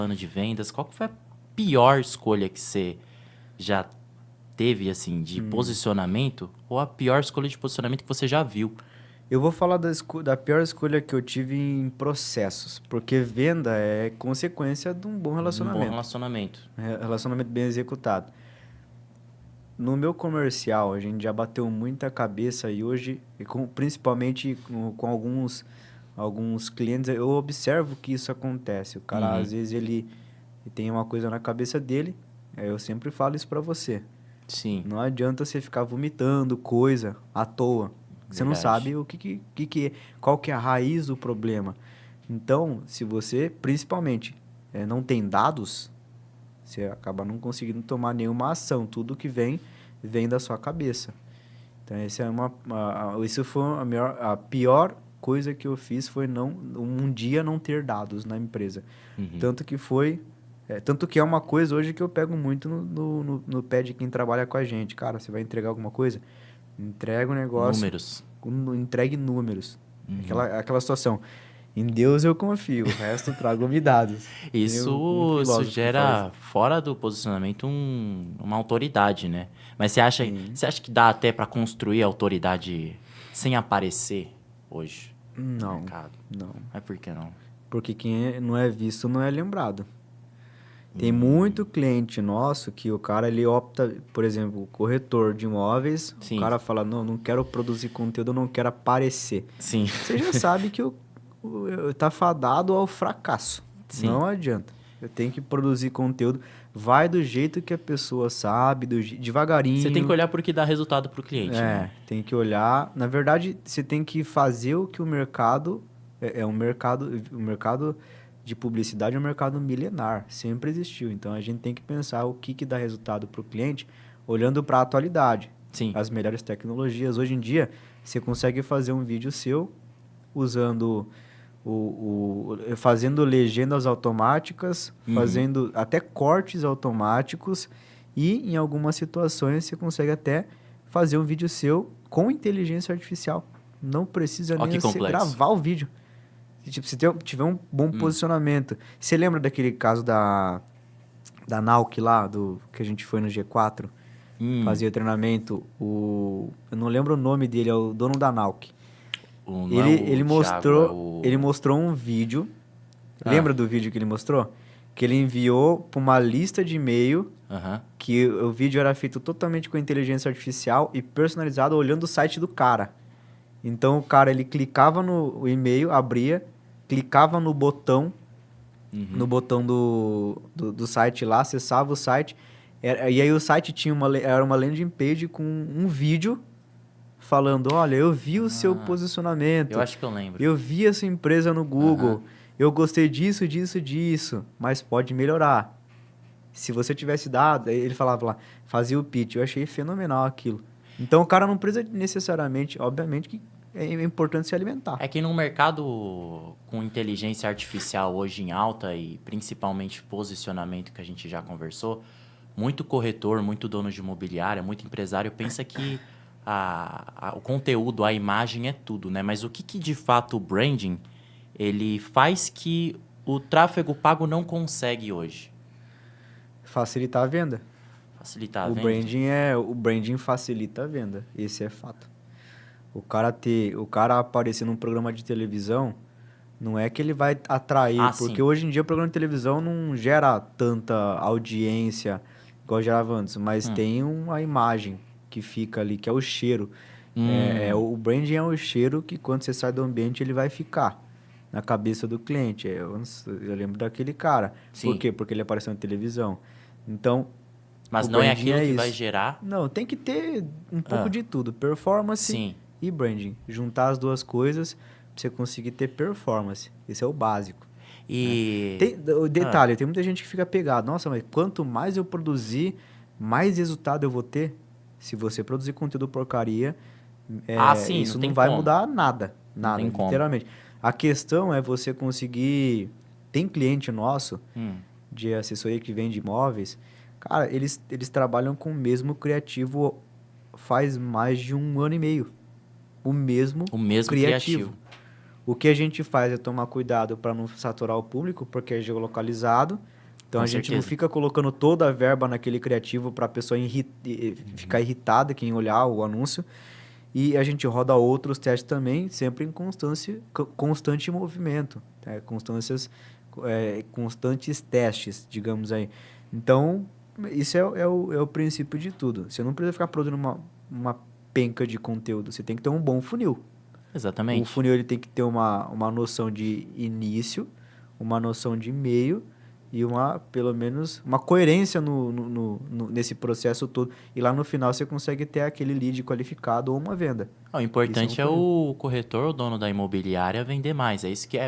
plano de vendas, qual que foi a pior escolha que você já teve, assim, de posicionamento? Ou a pior escolha de posicionamento que você já viu? Eu vou falar da pior escolha que eu tive em processos, porque venda é consequência de um bom Um bom relacionamento, relacionamento. relacionamento bem executado. No meu comercial, a gente já bateu muita cabeça e hoje, principalmente com alguns clientes, eu observo que isso acontece. O cara, Uhum. às vezes, ele tem uma coisa na cabeça dele, eu sempre falo isso pra você. Sim, Não adianta você ficar vomitando coisa à toa. Você não verdade. sabe qual que é a raiz do problema. Então, se você, principalmente, não tem dados, você acaba não conseguindo tomar nenhuma ação. Tudo que vem da sua cabeça. Então, isso foi a pior coisa que eu fiz foi um dia não ter dados na empresa. Uhum. Tanto que é uma coisa hoje que eu pego muito no pé de quem trabalha com a gente. Cara, você vai entregar alguma coisa? Entrega o negócio, Números. entregue números. Uhum. Aquela situação. Em Deus eu confio, o resto trago-me dados. Nem um Isso filósofo que fala isso. gera, fora do posicionamento, uma autoridade, né? Mas Sim. você acha que dá até para construir autoridade sem aparecer hoje no Não, mercado? não. Mas por que não? Porque quem não é visto não é lembrado. Tem Hum, muito cliente nosso que o cara ele opta, por exemplo, corretor de imóveis, o sim, cara fala, não, não quero produzir conteúdo, eu não quero aparecer. sim, Você já sabe que tá fadado ao fracasso. sim. Não adianta. Eu tenho que produzir conteúdo. Vai do jeito que a pessoa sabe, Você tem que devagarinho. olhar porque dá resultado pro cliente, né? Tem que olhar. Na verdade, você tem que fazer o que o mercado. O mercado de publicidade é um mercado milenar. Sempre existiu. Então a gente tem que pensar o que dá resultado para o cliente olhando para a atualidade. Sim. As melhores tecnologias. Hoje em dia, você consegue fazer um vídeo seu usando fazendo legendas automáticas, Uhum. fazendo até cortes automáticos e em algumas situações você consegue até fazer um vídeo seu com inteligência artificial. Não precisa Ó nem que você complexo. gravar o vídeo. Tipo, se tiver um bom Hum, posicionamento. Você lembra daquele caso da Nauk lá, que a gente foi no G4? hum. Fazia treinamento. Eu não lembro o nome dele, é o dono da Nauk. Não é Ele, o ele Thiago, é mostrou, ele o... mostrou um vídeo. Ah, Lembra do vídeo que ele mostrou? Que ele enviou para uma lista de e-mail aham. que o vídeo era feito totalmente com inteligência artificial e personalizado olhando o site do cara. Então o cara ele clicava no e-mail, abria, clicava no Uhum. botão do site lá, acessava o site, e aí o site tinha era uma landing page com um vídeo falando, olha, eu vi o seu Ah, eu posicionamento, acho que eu lembro. eu vi a sua empresa no Aham. Google, eu gostei disso, disso, disso, mas pode melhorar. Se você tivesse dado, aí ele falava lá, fazia o pitch, eu achei fenomenal aquilo. Então o cara não precisa necessariamente, obviamente que é importante se alimentar. É que no mercado com inteligência artificial hoje em alta e principalmente posicionamento que a gente já conversou, muito corretor, muito dono de imobiliária, muito empresário pensa que o conteúdo, a imagem é tudo, né? Mas o que, que de fato o branding ele faz que o tráfego pago não consegue hoje? Facilitar a venda. Facilitar a O venda? branding facilita a venda, esse é fato. O cara aparecer num programa de televisão, não é que ele vai atrair, Ah, porque sim. hoje em dia o programa de televisão não gera tanta audiência igual gerava antes, mas Hum. tem uma imagem que fica ali, que é o cheiro. Hum, O branding é o cheiro que quando você sai do ambiente ele vai ficar na cabeça do cliente. Eu lembro daquele cara. Por sim. quê? Porque ele apareceu na televisão. Então, o Mas não é branding aquilo é que vai isso. gerar? Não, tem que ter um pouco Ah, de tudo, performance sim. e branding. Juntar as duas coisas pra você conseguir ter performance. Esse é o básico, né? E. O Ah, detalhe, tem muita gente que fica pegado. Nossa, mas quanto mais eu produzir, mais resultado eu vou ter. Se você produzir conteúdo porcaria, sim, não isso tem não vai como. mudar nada. Não Nada, tem como. literalmente. A questão é você conseguir. Tem cliente nosso Hum. de assessoria que vende imóveis, cara, eles trabalham com o mesmo criativo faz mais de um ano e meio. O mesmo O mesmo criativo. criativo. O que a gente faz é tomar cuidado para não saturar o público, porque é geolocalizado. Então Com a gente não certeza. fica colocando toda a verba naquele criativo para a pessoa ficar irritada quem olhar o anúncio. E a gente roda outros testes também, sempre em constante movimento, tá? Constantes testes, digamos aí. Então, isso é o princípio de tudo. Você não precisa ficar produzindo uma penca de conteúdo, você tem que ter um bom funil. O Exatamente. funil ele tem que ter uma noção de início, uma noção de meio e pelo menos, uma coerência nesse processo todo. E lá no final você consegue ter aquele lead qualificado ou uma venda. O Isso é um importante é funil. o corretor, o dono da imobiliária, vender mais. É isso que é